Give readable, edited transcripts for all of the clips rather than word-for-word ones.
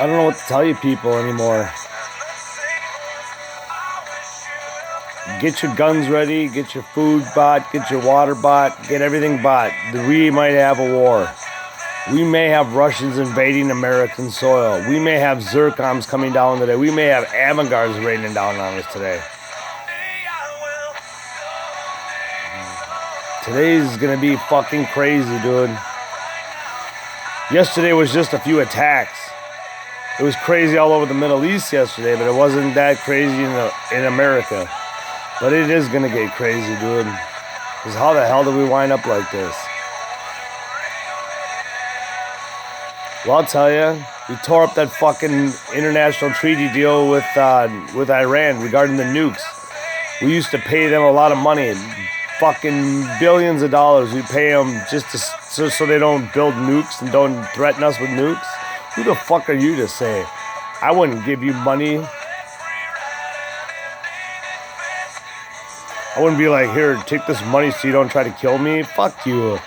I don't know what to tell you people anymore. Get your guns ready, get your food bought, get your water bought, get everything bought. We might have a war. We may have Russians invading American soil. We may have Zircoms coming down today. We may have avant-gardes raining down on us today. Today's gonna be fucking crazy, dude. Yesterday was just a few attacks. It was crazy all over the Middle East yesterday, but it wasn't that crazy in America. But it is gonna get crazy, dude. Because how the hell did we wind up like this? Well, I'll tell you, we tore up that fucking international treaty deal with Iran regarding the nukes. We used to pay them a lot of money, fucking billions of dollars. We pay them just so they don't build nukes and don't threaten us with nukes. Who the fuck are you to say? I wouldn't give you money. I wouldn't be like, here, take this money so you don't try to kill me. Fuck you.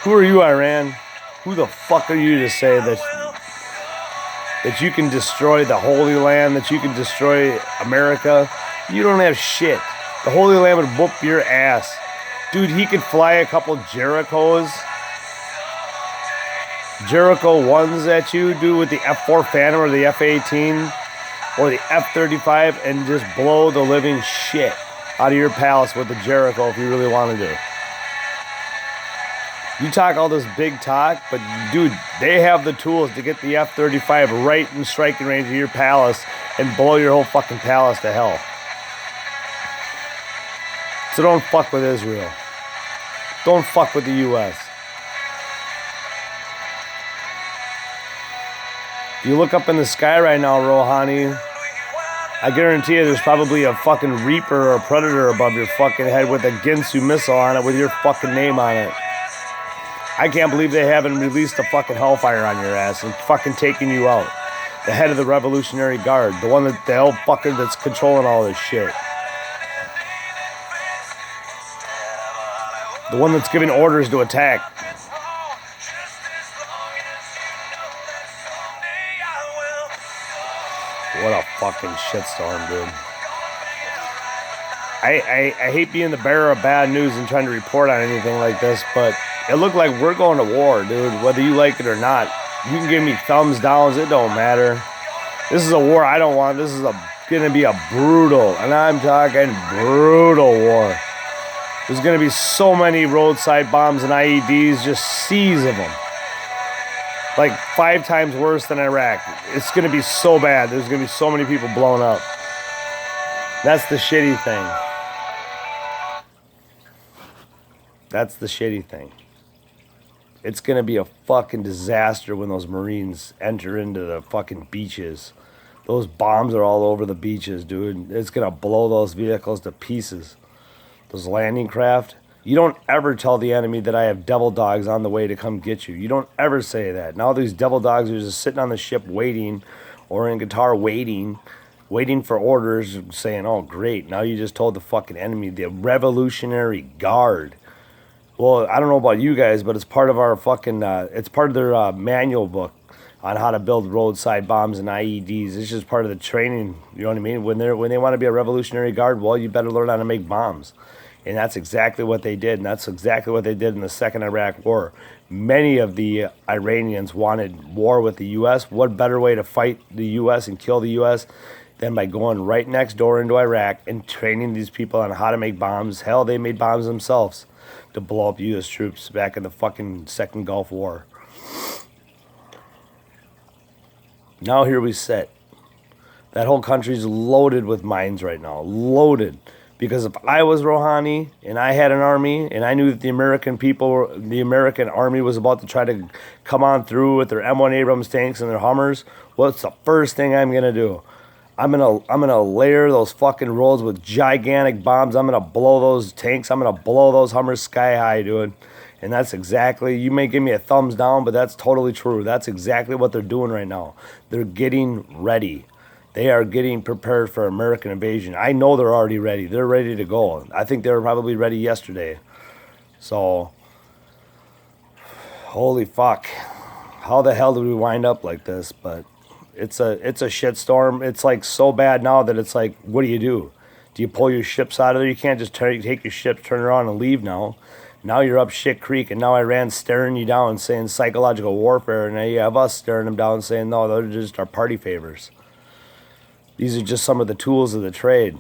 Who are you, Iran? Who the fuck are you to say that you can destroy the Holy Land, that you can destroy America? You don't have shit. The Holy Land would whoop your ass. Dude, he could fly a couple Jericho 1s at you, dude, with the F4 Phantom or the F-18 or the F-35 and just blow the living shit out of your palace with the Jericho if you really want to do. You talk all this big talk, but dude, they have the tools to get the F-35 right in striking range of your palace and blow your whole fucking palace to hell. So don't fuck with Israel. Don't fuck with the U.S. If you look up in the sky right now, Rouhani, I guarantee you there's probably a fucking Reaper or a Predator above your fucking head with a Ginsu missile on it with your fucking name on it. I can't believe they haven't released a fucking Hellfire on your ass and fucking taking you out. The head of the Revolutionary Guard, the one that the hell fucker that's controlling all this shit. The one that's giving orders to attack. What a fucking shitstorm, dude. I hate being the bearer of bad news and trying to report on anything like this, but it looked like we're going to war, dude, whether you like it or not. You can give me thumbs downs, it don't matter. This is a war I don't want. This is going to be a brutal, and I'm talking brutal war. There's going to be so many roadside bombs and IEDs, just seas of them. Like 5 times worse than Iraq. It's going to be so bad. There's going to be so many people blown up. That's the shitty thing. That's the shitty thing. It's going to be a fucking disaster when those Marines enter into the fucking beaches. Those bombs are all over the beaches, dude. It's going to blow those vehicles to pieces. Those landing craft. You don't ever tell the enemy that I have devil dogs on the way to come get you. You don't ever say that. Now these devil dogs are just sitting on the ship waiting, or in Qatar waiting for orders, saying, oh, great. Now you just told the fucking enemy, the Revolutionary Guard. Well, I don't know about you guys, but it's part of our fucking, it's part of their manual book on how to build roadside bombs and IEDs. It's just part of the training, you know what I mean? When they want to be a Revolutionary Guard, well, you better learn how to make bombs. And that's exactly what they did, and that's exactly what they did in the Second Iraq War. Many of the Iranians wanted war with the U.S. What better way to fight the U.S. and kill the U.S. than by going right next door into Iraq and training these people on how to make bombs? Hell, they made bombs themselves to blow up U.S. troops back in the fucking Second Gulf War. Now here we sit. That whole country's loaded with mines right now. Loaded. Because if I was Rouhani and I had an army and I knew that the American army was about to try to come on through with their M1 Abrams tanks and their Hummers, what's the first thing I'm going to do? I'm gonna layer those fucking roads with gigantic bombs. I'm gonna blow those tanks. I'm gonna blow those Hummers sky high, dude. And that's exactly, you may give me a thumbs down, but that's totally true. That's exactly what they're doing right now. They're getting ready. They are getting prepared for American invasion. I know they're already ready. They're ready to go. I think they were probably ready yesterday. So, holy fuck. How the hell did we wind up like this? But It's a shitstorm. It's like so bad now that it's like, what do you do? Do you pull your ships out of there? You can't just take your ship, turn around, and leave now. Now you're up shit creek, and now Iran's staring you down, saying psychological warfare, and now you have us staring them down, saying no, those are just our party favors. These are just some of the tools of the trade.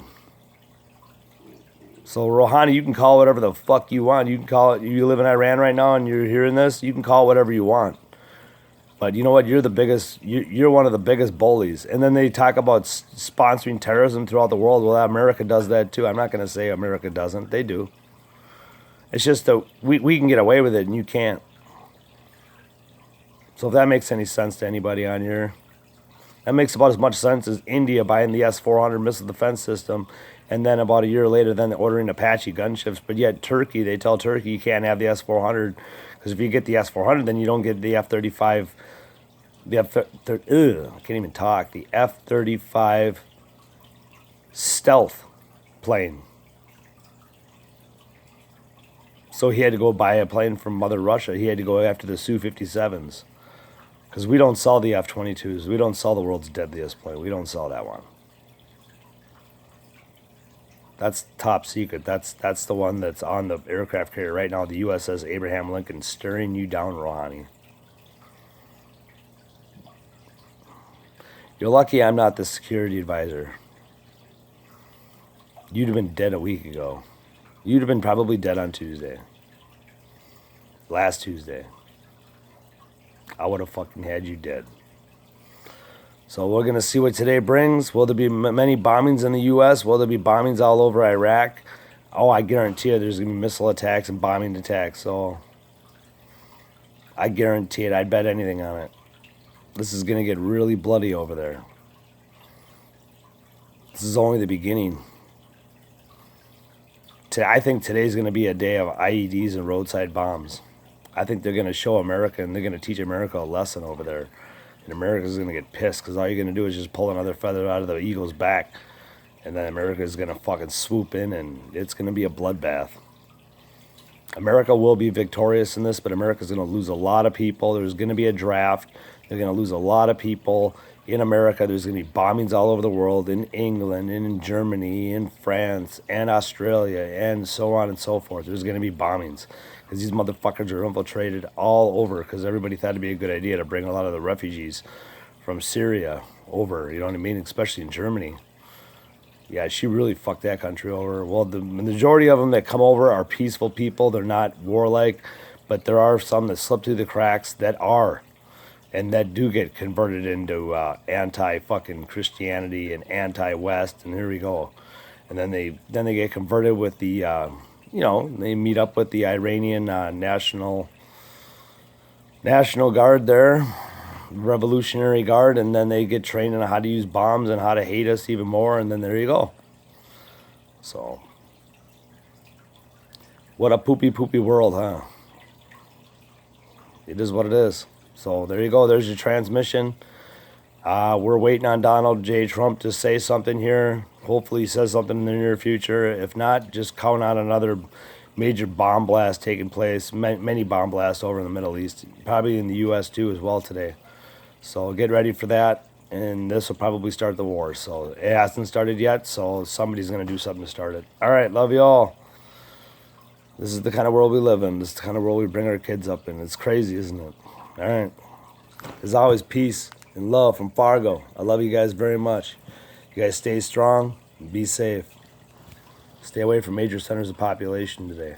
So Rouhani, you can call it whatever the fuck you want. You can call it. You live in Iran right now, and you're hearing this. You can call it whatever you want. But you know what? You're the biggest. You're one of the biggest bullies. And then they talk about sponsoring terrorism throughout the world. Well, America does that too. I'm not going to say America doesn't. They do. It's just that we can get away with it and you can't. So if that makes any sense to anybody on here, that makes about as much sense as India buying the S-400 missile defense system, and then about a year later, then ordering Apache gunships. But yet Turkey, they tell Turkey you can't have the S-400 because if you get the S-400, then you don't get the F-35. I can't even talk. The F-35 stealth plane. So he had to go buy a plane from Mother Russia. He had to go after the Su-57s. Because we don't sell the F-22s. We don't sell the world's deadliest plane. We don't sell that one. That's top secret. That's the one that's on the aircraft carrier right now. The USS Abraham Lincoln staring you down, Rouhani. You're lucky I'm not the security advisor. You'd have been dead a week ago. You'd have been probably dead on Tuesday. Last Tuesday. I would have fucking had you dead. So we're going to see what today brings. Will there be many bombings in the U.S.? Will there be bombings all over Iraq? Oh, I guarantee you there's going to be missile attacks and bombing attacks. So I guarantee it. I'd bet anything on it. This is going to get really bloody over there. This is only the beginning. I think today's going to be a day of IEDs and roadside bombs. I think they're going to show America and they're going to teach America a lesson over there. And America's going to get pissed because all you're going to do is just pull another feather out of the eagle's back. And then America's going to fucking swoop in and it's going to be a bloodbath. America will be victorious in this, but America's going to lose a lot of people. There's going to be a draft. They're going to lose a lot of people in America. There's going to be bombings all over the world, in England, and in Germany, in France, and Australia, and so on and so forth. There's going to be bombings because these motherfuckers are infiltrated all over because everybody thought it'd be a good idea to bring a lot of the refugees from Syria over, you know what I mean, especially in Germany. Yeah, she really fucked that country over. Well, the majority of them that come over are peaceful people. They're not warlike, but there are some that slip through the cracks that are. And that do get converted into anti-fucking Christianity and anti-West, and here we go. And then they get converted with the, they meet up with the Iranian National Guard there, Revolutionary Guard, and then they get trained on how to use bombs and how to hate us even more, and then there you go. So, what a poopy world, huh? It is what it is. So there you go. There's your transmission. We're waiting on Donald J. Trump to say something here. Hopefully he says something in the near future. If not, just count on another major bomb blast taking place. Many bomb blasts over in the Middle East. Probably in the U.S. too as well today. So get ready for that. And this will probably start the war. So it hasn't started yet. So somebody's going to do something to start it. All right. Love you all. This is the kind of world we live in. This is the kind of world we bring our kids up in. It's crazy, isn't it? All right. As always, peace and love from Fargo. I love you guys very much. You guys stay strong and be safe. Stay away from major centers of population today.